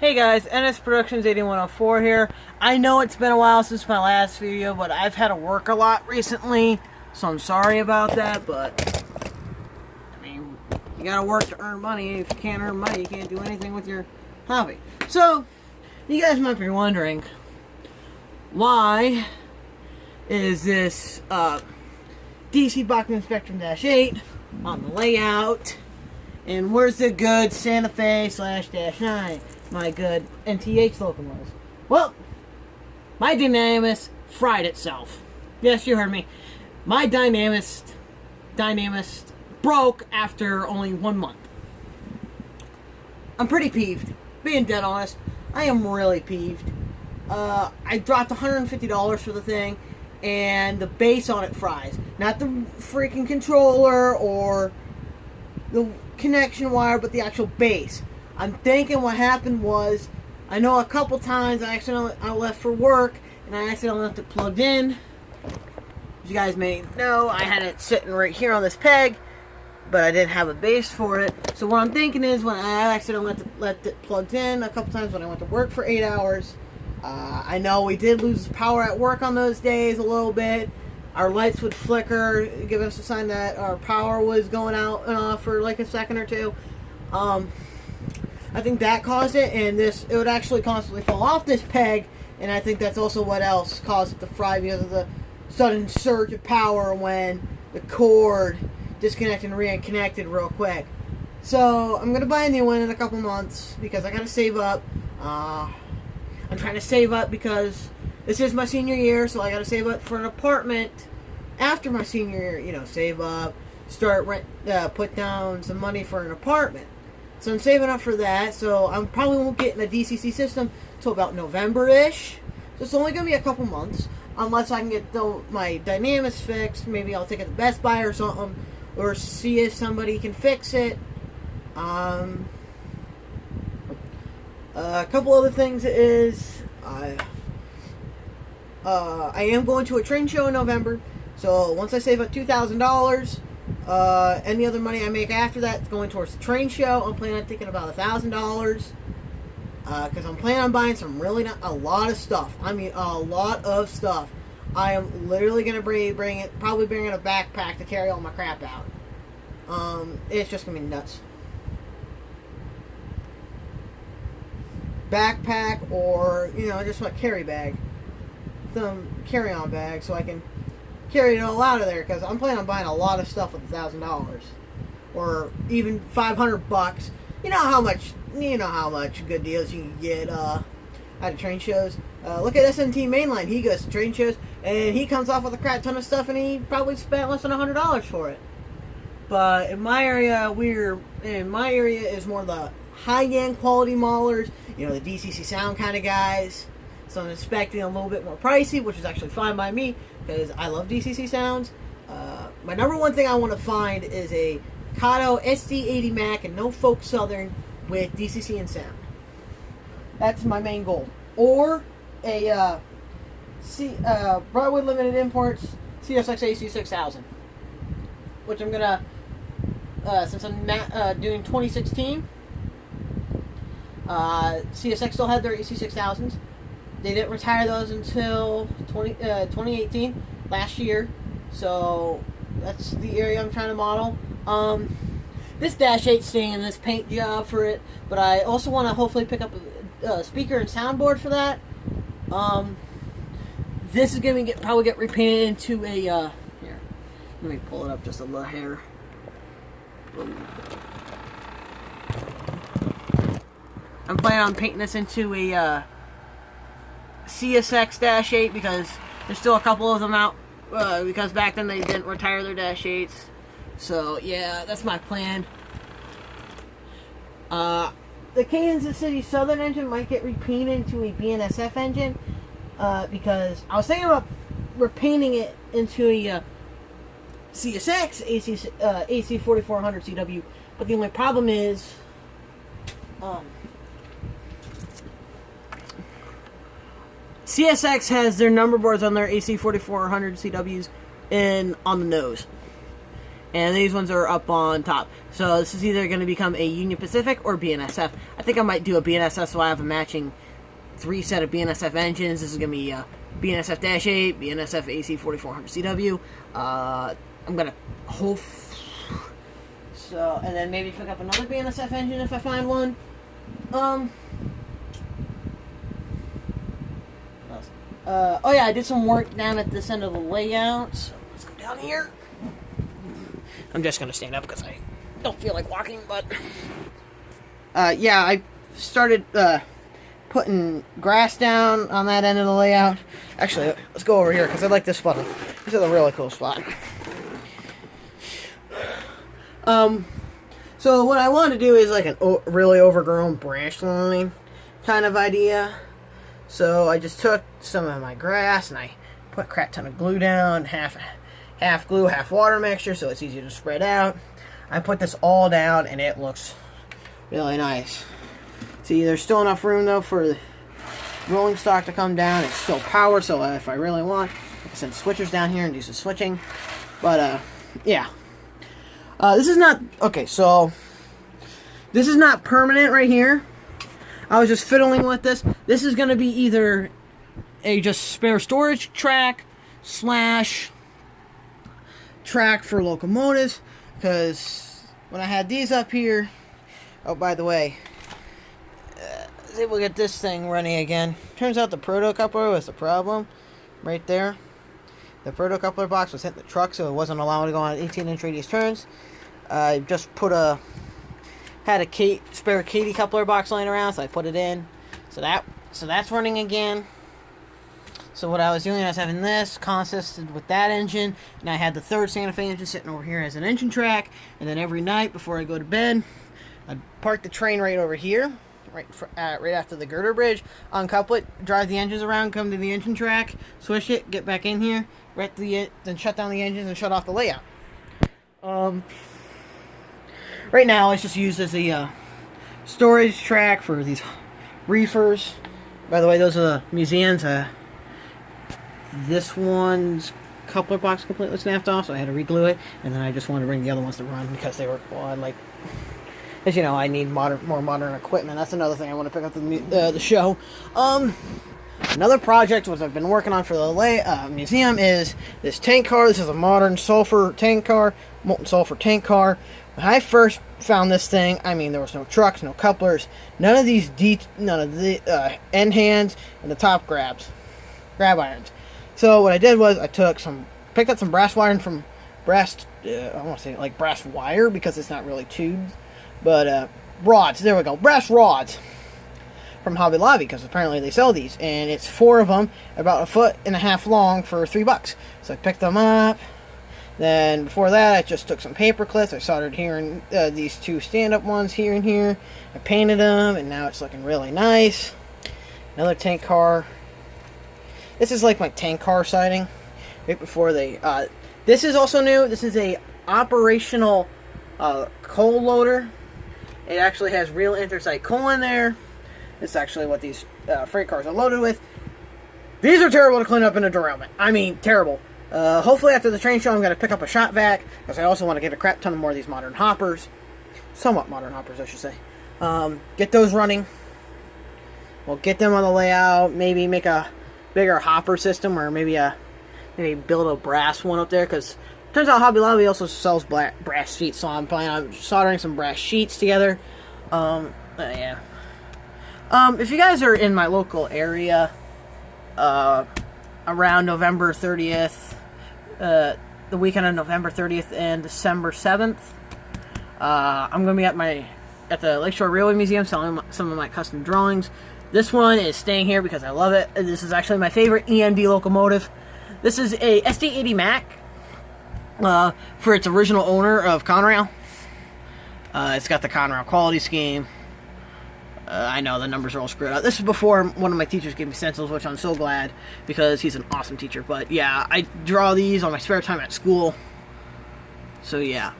Hey guys, NS Productions 8104 here. I know it's been a while since my last video, but I've had to work a lot recently, so I'm sorry about that, but I mean, you gotta work to earn money. If you can't earn money, you can't do anything with your hobby. So, you guys might be wondering, why is this DC Bachmann Spectrum-8 on the layout, and where's the good Santa Fe /-9? My good NTH locomotives. Well, my Dynamis fried itself. Yes, you heard me. My Dynamis broke after only 1 month. I'm pretty peeved. Being dead honest, I am really peeved. I dropped $150 for the thing, and the base on it fries. Not the freaking controller or the connection wire, but the actual base. I'm thinking what happened was, I know a couple times I left for work and I accidentally left it plugged in. As you guys may know, I had it sitting right here on this peg, but I didn't have a base for it. So what I'm thinking is, when I accidentally left it plugged in a couple times when I went to work for 8 hours, I know we did lose power at work on those days a little bit. Our lights would flicker, giving us a sign that our power was going out and off for like a second or two. I think that caused it, and it would actually constantly fall off this peg, and I think that's also what else caused it to fry, because of the sudden surge of power when the cord disconnected and reconnected real quick. So I'm going to buy a new one in a couple months, because I got to save up. I'm trying to save up because this is my senior year, so I got to save up for an apartment after my senior year. You know, save up, put down some money for an apartment. So I'm saving up for that, so I probably won't get in a DCC system until about November-ish. So it's only going to be a couple months, unless I can get my Dynamis fixed. Maybe I'll take it to Best Buy or something, or see if somebody can fix it. A couple other things is, I am going to a train show in November, so once I save up $2,000, any other money I make after that is going towards the train show. I'm planning on taking about $1,000, because I'm planning on buying a lot of stuff. I mean, a lot of stuff. I am literally going to probably bring in a backpack to carry all my crap out. It's just going to be nuts. Backpack, or, just a carry bag. Some carry-on bag, so I can carry it all out of there, because I'm planning on buying a lot of stuff with $1,000, or even $500. You know how much good deals you can get at train shows. Look at SNT Mainline. He goes to train shows and he comes off with a crap ton of stuff, and he probably spent less than $100 for it. But in my area, is more the high-end quality maulers. The DCC sound kind of guys. So I'm expecting a little bit more pricey, which is actually fine by me, because I love DCC sounds. My number one thing I want to find is a Kato SD80 Mac and no folk Southern with DCC and sound. That's my main goal. Or a Broadwood Limited Imports CSX AC6000, which I'm gonna, since I'm doing 2016, CSX still had their AC6000s. They didn't retire those until 2018, last year. So that's the area I'm trying to model. This Dash 8 staying in this paint job for it, but I also want to hopefully pick up a speaker and soundboard for that. This is going to probably get repainted into a, here, let me pull it up just a little hair. I'm planning on painting this into a, CSX-8, because there's still a couple of them out, because back then they didn't retire their Dash 8s. So yeah, that's my plan. The Kansas City Southern engine might get repainted into a BNSF engine, because I was thinking about repainting it into a CSX AC 4400 CW, but the only problem is CSX has their number boards on their AC 4400 CWs on the nose. And these ones are up on top. So this is either going to become a Union Pacific or BNSF. I think I might do a BNSF, so I have a matching 3 set of BNSF engines. This is going to be BNSF-8, BNSF AC4400CW. I'm going to so, and then maybe pick up another BNSF engine if I find one. Oh yeah, I did some work down at this end of the layout. So let's go down here. I'm just going to stand up because I don't feel like walking, but... yeah, I started putting grass down on that end of the layout. Actually, let's go over here because I like this spot. This is a really cool spot. So what I want to do is like a really overgrown branch line kind of idea. So I just took some of my grass and I put a crap ton of glue down, half glue, half water mixture, so it's easier to spread out. I put this all down and it looks really nice. See, there's still enough room though for the rolling stock to come down. It's still power, so if I really want, I can send switchers down here and do some switching. But yeah. This is not, okay, so this is not permanent right here. I was just fiddling with this. This is going to be either a just spare storage track / track for locomotives, because when I had these up here, oh, by the way, see, we'll get this thing running again. Turns out the proto coupler was the problem right there. The proto coupler box was hitting the truck, so it wasn't allowing to go on 18-inch radius turns. I just had a spare Katy coupler box laying around, so I put it in. So that's running again. So what I was doing, I was having this consisted with that engine, and I had the third Santa Fe engine sitting over here as an engine track. And then every night before I go to bed, I'd park the train right over here, right after the girder bridge, uncouple it, drive the engines around, come to the engine track, switch it, get back in here, then shut down the engines and shut off the layout. Right now, it's just used as a storage track for these reefers. By the way, those are the museums. This one's coupler box completely snapped off, so I had to re-glue it. And then I just wanted to bring the other ones to run because they were, well, as you know, I need more modern equipment. That's another thing I want to pick up the show. Another project which I've been working on for the museum is this tank car. This is a modern sulfur tank car, molten sulfur tank car. When I first found this thing, I mean, there was no trucks, no couplers, none of the end hands, and the top grab irons. So what I did was I picked up some brass wiring from I want to say like brass wire because it's not really tubes, but rods. There we go, brass rods from Hobby Lobby, because apparently they sell these, and it's 4 of them, about 1.5 feet long for $3. So I picked them up. Then before that, I just took some paper clips. I soldered here and these 2 stand-up ones here and here. I painted them, and now it's looking really nice. Another tank car. This is like my tank car siding. Right before they. This is also new. This is a operational coal loader. It actually has real anthracite coal in there. It's actually what these freight cars are loaded with. These are terrible to clean up in a derailment. I mean, terrible. Hopefully after the train show I'm going to pick up a shop vac, because I also want to get a crap ton of more of these modern hoppers. Somewhat modern hoppers, I should say. Get those running. We'll get them on the layout, maybe make a bigger hopper system, or maybe build a brass one up there, because it turns out Hobby Lobby also sells brass sheets, so I'm planning on soldering some brass sheets together. Yeah. If you guys are in my local area, around November 30th, the weekend of November 30th and December 7th, I'm going to be at the Lakeshore Railway Museum selling some of my custom drawings. This one is staying here because I love it. This is actually my favorite EMD locomotive. This is a SD80 Mac for its original owner of Conrail. It's got the Conrail quality scheme. I know the numbers are all screwed up. This is before one of my teachers gave me stencils, which I'm so glad, because he's an awesome teacher. But yeah, I draw these on my spare time at school. So yeah.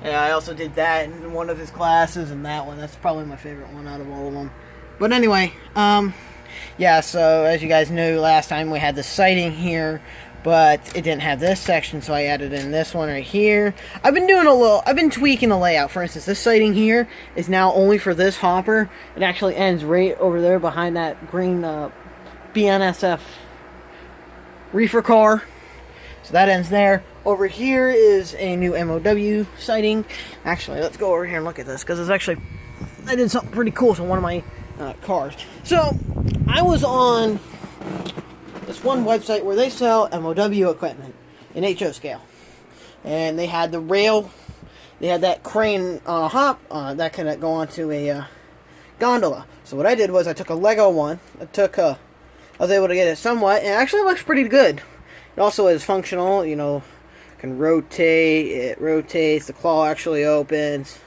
Yeah, I also did that in one of his classes, and that one. That's probably my favorite one out of all of them. But anyway, yeah, so as you guys knew last time, we had the sighting here but it didn't have this section, so I added in this one right here. I've been tweaking the layout. For instance, this siding here is now only for this hopper. It actually ends right over there behind that green BNSF reefer car. So that ends there. Over here is a new MOW siding. Actually, let's go over here and look at this, because it's actually, I did something pretty cool to one of my cars. So, I was on this one website where they sell MOW equipment in HO scale. And they had the rail, they had that crane on a hop that can go onto a gondola. So what I did was I took a Lego one, I was able to get it somewhat, and it actually looks pretty good. It also is functional, you know, can rotate, it rotates, the claw actually opens,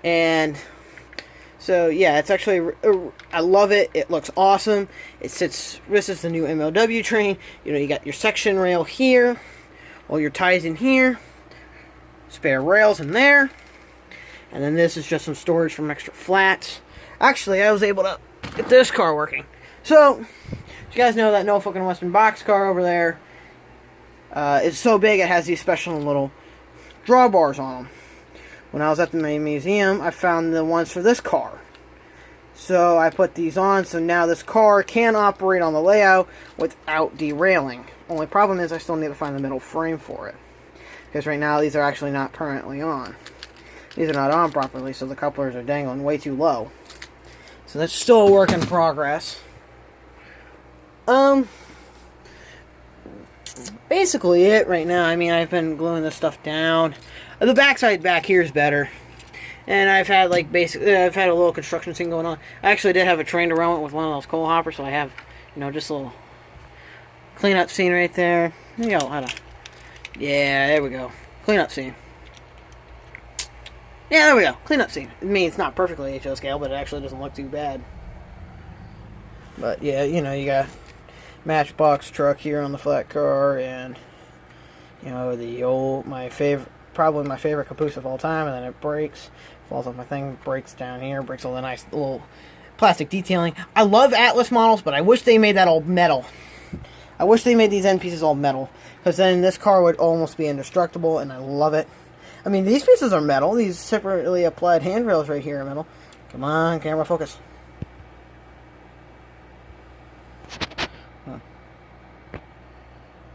and so yeah, it's actually, I love it, it looks awesome, this is the new MLW train, you know, you got your section rail here, all your ties in here, spare rails in there, and then this is just some storage from extra flats. Actually, I was able to get this car working. So, you guys know that Norfolk and Western box car over there, it's so big it has these special little drawbars on them. When I was at the main museum, I found the ones for this car. So I put these on, so now this car can operate on the layout without derailing. Only problem is I still need to find the middle frame for it. Because right now these are actually not permanently on. These are not on properly, so the couplers are dangling way too low. So that's still a work in progress. Basically it right now. I mean, I've been gluing this stuff down. The backside back here is better. And I've had like I've had a little construction scene going on. I actually did have a train derailment with one of those coal hoppers, so I have, you know, just a little cleanup scene right there. You know, yeah, there we go. Cleanup scene. Yeah, there we go. Cleanup scene. I mean, it's not perfectly HO scale, but it actually doesn't look too bad. But yeah, you know, you got Matchbox truck here on the flat car, and you know, probably my favorite caboose of all time, and then it breaks, falls off my thing, breaks down here, breaks all the nice little plastic detailing. I love Atlas models, but I wish they made that all metal. I wish they made these end pieces all metal, because then this car would almost be indestructible, and I love it. I mean, these pieces are metal. These separately applied handrails right here are metal. Come on, camera, focus.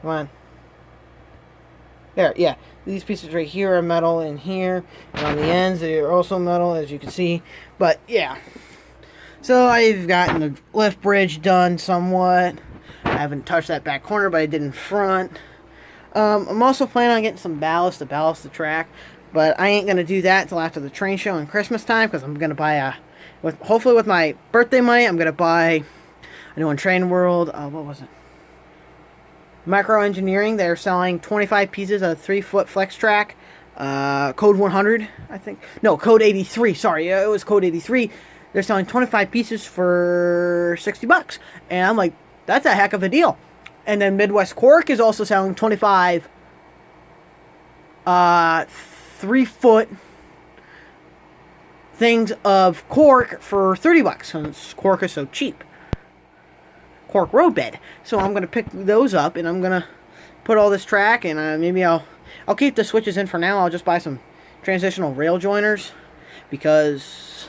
Come on. There, yeah. These pieces right here are metal in here. And on the ends, they are also metal, as you can see. But, yeah. So, I've gotten the lift bridge done somewhat. I haven't touched that back corner, but I did in front. I'm also planning on getting some ballast to ballast the track. But I ain't going to do that until after the train show and Christmas time. Because I'm going to buy hopefully with my birthday money, I'm going to buy, I know in Train World, what was it? Micro Engineering, they're selling 25 pieces of 3-foot flex track, code 100, I think. No, code 83, sorry, it was code 83. They're selling 25 pieces for $60. And I'm like, that's a heck of a deal. And then Midwest Cork is also selling 25 3-foot things of cork for $30, since cork is so cheap. Cork road bed. So I'm going to pick those up, and I'm going to put all this track, and maybe I'll keep the switches in for now. I'll just buy some transitional rail joiners, because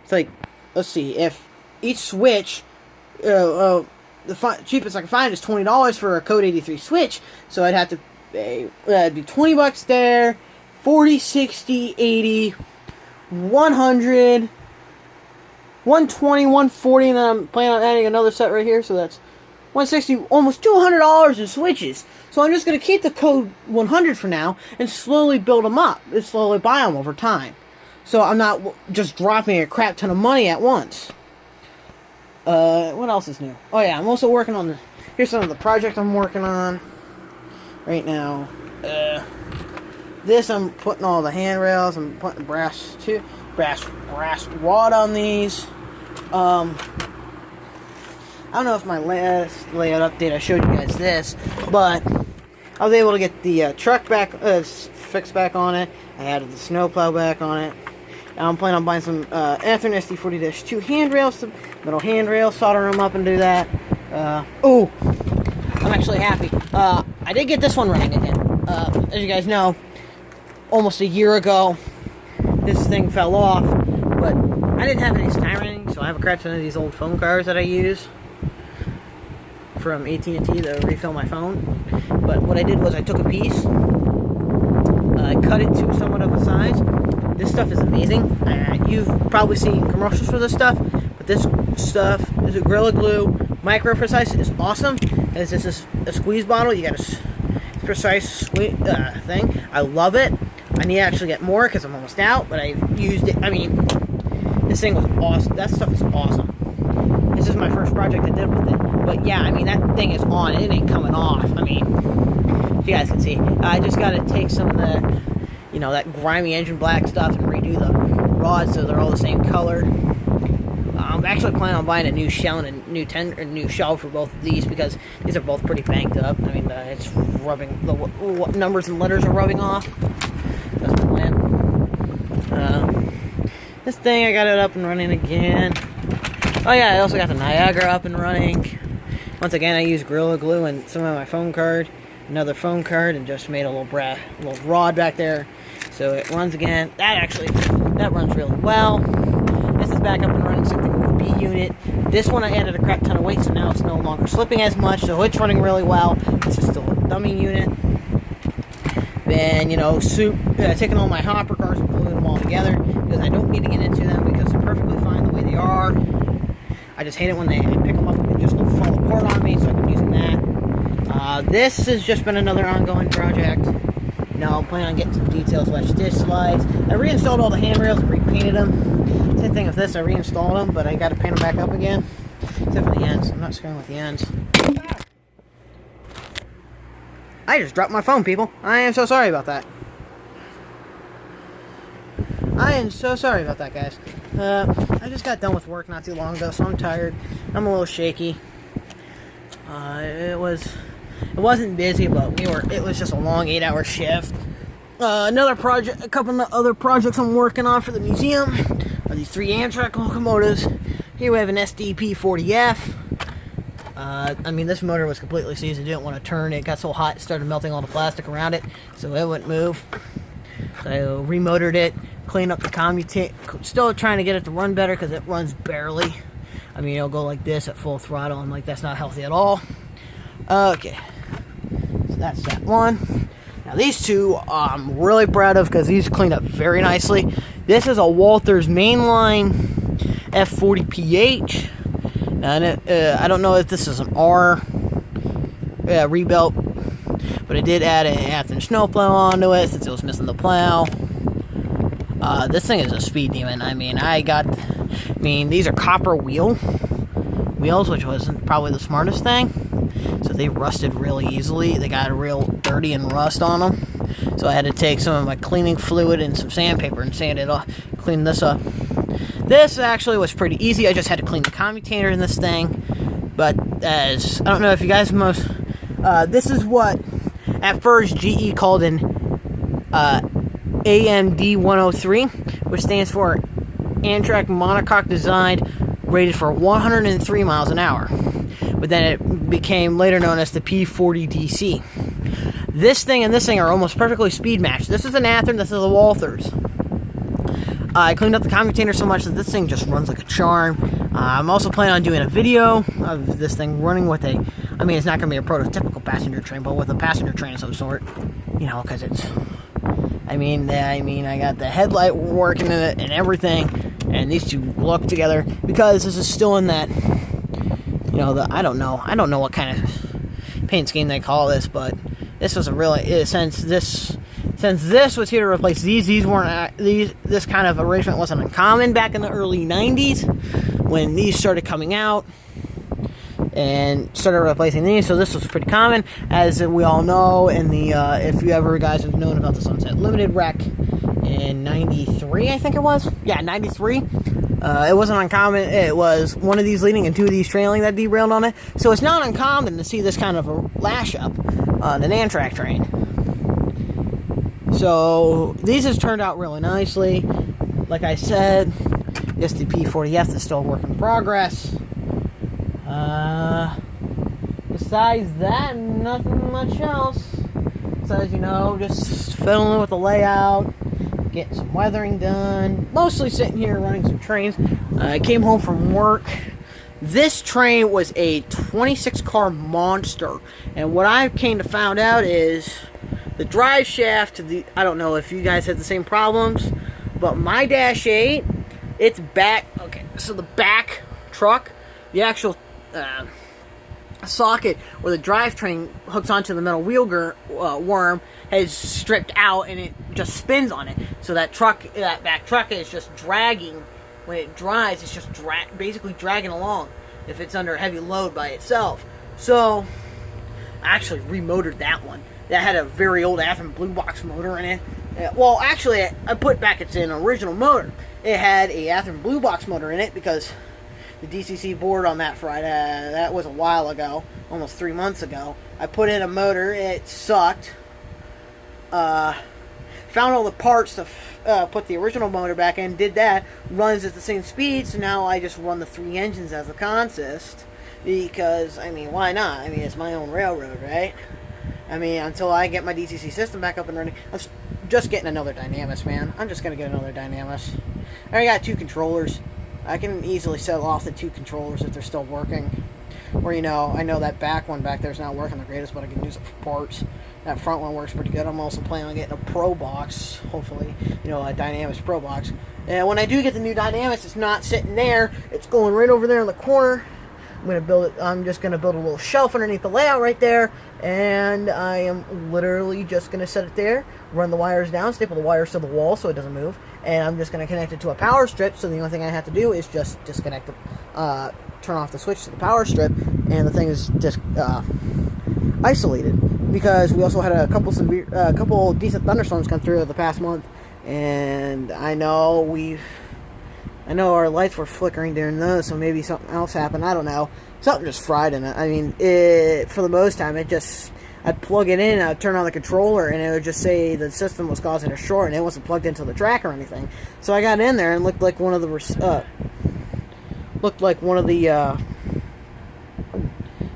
it's like, let's see, if each switch, the cheapest I can find is $20 for a code 83 switch, so I'd have to pay, that'd be $20 there, 40, 60, 80, 100, 120, 140, and then I'm planning on adding another set right here, so that's 160, almost $200 in switches. So I'm just going to keep the code 100 for now, and slowly build them up, and slowly buy them over time. So I'm not just dropping a crap ton of money at once. What else is new? Oh yeah, I'm also working on here's some of the project I'm working on right now. This, I'm putting all the handrails, I'm putting brass rod on these. I don't know if my last layout update I showed you guys this, but I was able to get the truck back fixed back on it. I added the snowplow back on it. Now I'm planning on buying some Athearn SD40-2 handrails, some metal handrails, solder them up and do that. Oh, I'm actually happy. I did get this one running again. As you guys know, almost a year ago, this thing fell off, but I didn't have any time running, so I have a crap ton of these old phone cards that I use from AT&T to refill my phone. But what I did was I took a piece, I cut it to somewhat of a size. This stuff is amazing. You've probably seen commercials for this stuff, but this stuff is a Gorilla Glue Micro Precise. Is awesome. It's just a squeeze bottle. You got a precise thing. I love it. I need to actually get more because I'm almost out, but I've used it. I mean, this thing was awesome. That stuff is awesome. This is my first project I did with it. But yeah, I mean, that thing is on. It ain't coming off. I mean, if you guys can see, I just got to take some of the, you know, that grimy engine black stuff and redo the rods so they're all the same color. I'm actually planning on buying a new shell and a new shell for both of these because these are both pretty banged up. I mean, it's rubbing, the numbers and letters are rubbing off. That's the plan. This thing, I got it up and running again. Oh yeah, I also got the Niagara up and running. Once again, I used Gorilla Glue and some of my phone card, another phone card, and just made a little rod back there. So it runs again. That runs really well. This is back up and running, same thing with the B unit. This one I added a crap ton of weight, so now it's no longer slipping as much, so it's running really well. This is still a dummy unit. Then, you know, taking all my hopper cars and gluing them all together, because I don't need to get into them because they're perfectly fine the way they are. I just hate it when I pick them up and they just fall apart on me, so I've been using that. This has just been another ongoing project. Now I'm planning on getting some details /dish slides. I reinstalled all the handrails and repainted them. Same thing with this, I reinstalled them, but I got to paint them back up again. Except for the ends. I'm not screwing with the ends. I just dropped my phone, people. I am so sorry about that. I am so sorry about that, guys. I just got done with work not too long ago, so I'm tired. I'm a little shaky. It wasn't busy, but it was just a long 8-hour shift. Another project, a couple of other projects I'm working on for the museum are these 3 Amtrak locomotives. Here we have an SDP-40F. I mean, this motor was completely seized. It didn't want to turn. It got so hot, it started melting all the plastic around it, so it wouldn't move. So I remotored it, cleaned up the commutator. Still trying to get it to run better because it runs barely. I mean, it'll go like this at full throttle. I'm like, that's not healthy at all. Okay, so that's that one. Now these two I'm really proud of because these cleaned up very nicely. This is a Walthers mainline F40PH, and I don't know if this is an R rebuilt, but I did add an Athens snowplow onto it since it was missing the plow. This thing is a speed demon. I mean, these are copper wheels, which wasn't probably the smartest thing. So they rusted really easily. They got real dirty and rust on them. So I had to take some of my cleaning fluid and some sandpaper and sand it off, clean this up. This actually was pretty easy. I just had to clean the commutator in this thing. But I don't know if you guys this is what at first GE called an AMD 103, which stands for Amtrak Monocoque Design, rated for 103 miles an hour. But then it became later known as the P40DC. This thing and this thing are almost perfectly speed matched. This is an Athearn, this is a Walthers. I cleaned up the commutator so much that this thing just runs like a charm. I'm also planning on doing a video of this thing running with it's not going to be a prototypical passenger train, but with a passenger train of some sort. You know, because it's, I got the headlight working in it and everything, and these two look together, because this is still in that, you know, I don't know what kind of paint scheme they call this, but this was a really, since this was here to replace these weren't, this kind of arrangement wasn't uncommon back in the early 90s, when these started coming out, and started replacing these, so this was pretty common, as we all know. In the if you ever guys have known about the Sunset Limited wreck in 93, I think it was, yeah, 93, it wasn't uncommon. It was one of these leading and two of these trailing that derailed on it, so it's not uncommon to see this kind of a lash up on an Amtrak train. So these has turned out really nicely. Like I said, the SDP-40F is still a work in progress. besides that, nothing much else. Besides, just fiddling with the layout, getting some weathering done. Mostly sitting here running some trains. I came home from work. This train was a 26-car monster. And what I came to find out is the drive shaft, I don't know if you guys had the same problems, but my Dash 8, it's back. Okay, so the back truck, the actual socket where the drivetrain hooks onto the metal wheel worm has stripped out, and it just spins on it. So that back truck is just dragging. When it drives, it's just basically dragging along if it's under heavy load by itself. So I actually remotored that one. That had a very old Athearn Blue Box motor in it. Well, actually, I put back its original motor. It had a Athearn Blue Box motor in it because the DCC board on that Friday, that was a while ago, almost 3 months ago. I put in a motor, it sucked. Found all the parts to put the original motor back in, did that, runs at the same speed, so now I just run the 3 engines as a consist. Because, why not? It's my own railroad, right? Until I get my DCC system back up and running. I'm just getting another Dynamis, man. I'm just going to get another Dynamis. I already got 2 controllers. I can easily sell off the 2 controllers if they're still working. Or, I know that back one back there is not working the greatest, but I can use it for parts. That front one works pretty good. I'm also planning on getting a Pro Box, hopefully. A Dynamis Pro Box. And when I do get the new Dynamis, it's not sitting there. It's going right over there in the corner. I'm just going to build a little shelf underneath the layout right there, and I am literally just going to set it there, run the wires down, staple the wires to the wall so it doesn't move, and I'm just going to connect it to a power strip, so the only thing I have to do is just disconnect turn off the switch to the power strip, and the thing is just isolated, because we also had a couple decent thunderstorms come through the past month, and I know our lights were flickering during those, so maybe something else happened. I don't know. Something just fried in it. For the most time, I'd plug it in, I'd turn on the controller, and it would just say the system was causing a short, and it wasn't plugged into the track or anything. So I got in there and looked like one of the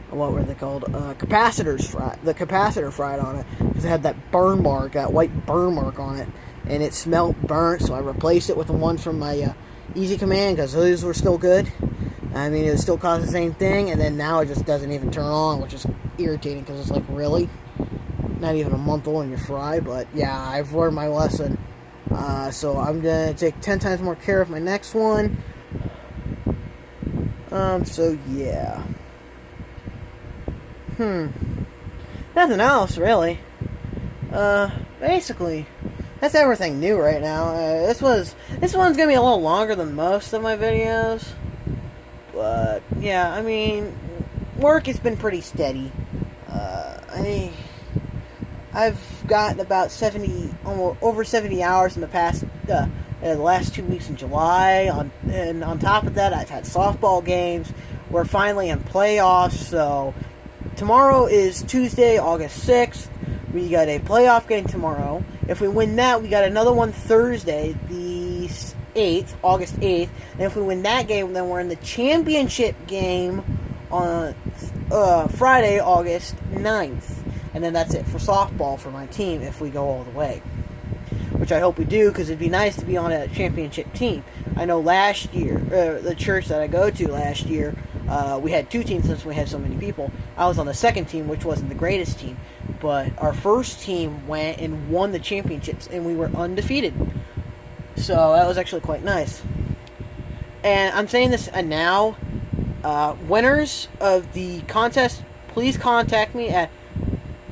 what were they called? Capacitors. The capacitor fried on it because it had that burn mark, that white burn mark on it, and it smelled burnt. So I replaced it with the one from my Easy Command because those were still good. It would still cause the same thing, and then now it just doesn't even turn on, which is irritating because it's like, really? Not even a month old and you're fried, but yeah, I've learned my lesson. So I'm going to take 10 times more care of my next one. So yeah. Nothing else, really. Basically, that's everything new right now. This one's gonna be a little longer than most of my videos. But, yeah, work has been pretty steady. I've gotten about almost over 70 hours in the last 2 weeks in July. And on top of that, I've had softball games. We're finally in playoffs, so tomorrow is Tuesday, August 6th. We got a playoff game tomorrow. If we win that, we got another one Thursday, the 8th, August 8th. And if we win that game, then we're in the championship game on Friday, August 9th. And then that's it for softball for my team if we go all the way. Which I hope we do, because it'd be nice to be on a championship team. I know last year, the church that I go to last year, we had 2 teams since we had so many people. I was on the second team, which wasn't the greatest team. But our first team went and won the championships, and we were undefeated. So that was actually quite nice. And I'm saying this now. Winners of the contest, please contact me at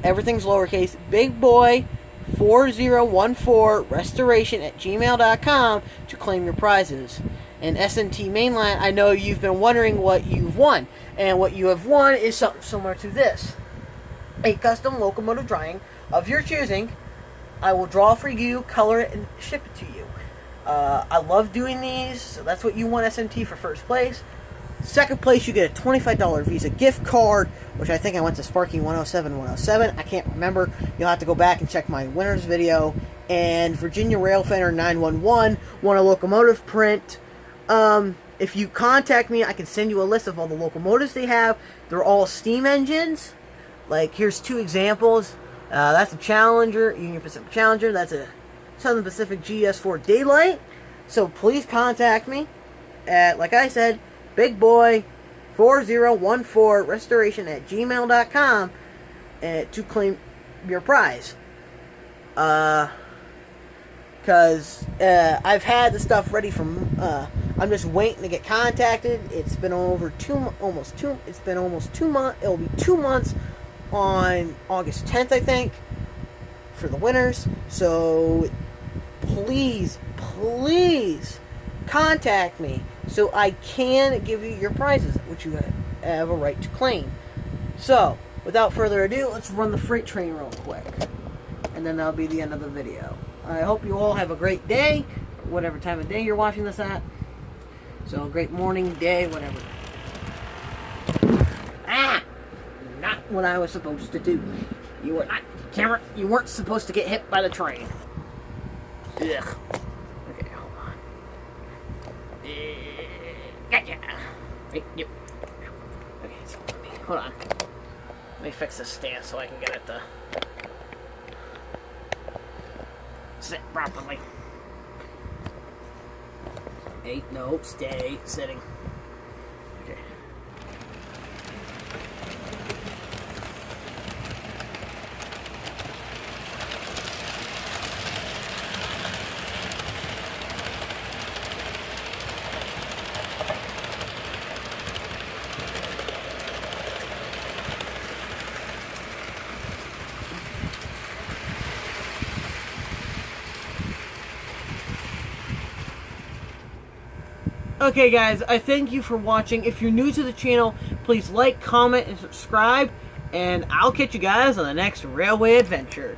everything's lowercase bigboy4014restoration@gmail.com to claim your prizes. And SNT Mainline, I know you've been wondering what you've won. And what you have won is something similar to this. A custom locomotive drawing of your choosing. I will draw for you, color it, and ship it to you. I love doing these, so that's what you won, SNT, for first place. Second place, you get a $25 Visa gift card, which I think I went to Sparky 107. I can't remember. You'll have to go back and check my winners video. And Virginia Railfender 911 won a locomotive print. If you contact me, I can send you a list of all the locomotives they have. They're all steam engines. Like, here's 2 examples. That's a Challenger, Union Pacific Challenger. That's a Southern Pacific GS4 Daylight. So please contact me at, like I said, bigboy4014restoration@gmail.com to claim your prize. Because I've had the stuff ready from. I'm just waiting to get contacted. It's been almost 2 months. It'll be 2 months on August 10th, I think, for the winners. So please contact me so I can give you your prizes, which you have a right to claim. So, without further ado, let's run the freight train real quick. And then that'll be the end of the video. I hope you all have a great day, whatever time of day you're watching this at. So, great morning, day, whatever. Not what I was supposed to do. You were not, camera, you weren't supposed to get hit by the train. Ugh. Okay, hold on. Gotcha. Wait, yep. Okay, so hold on. Let me fix this stand so I can get it to sit properly. Hey, no, stay sitting. Okay. Okay guys, I thank you for watching. If you're new to the channel, please like, comment, and subscribe. And I'll catch you guys on the next railway adventure.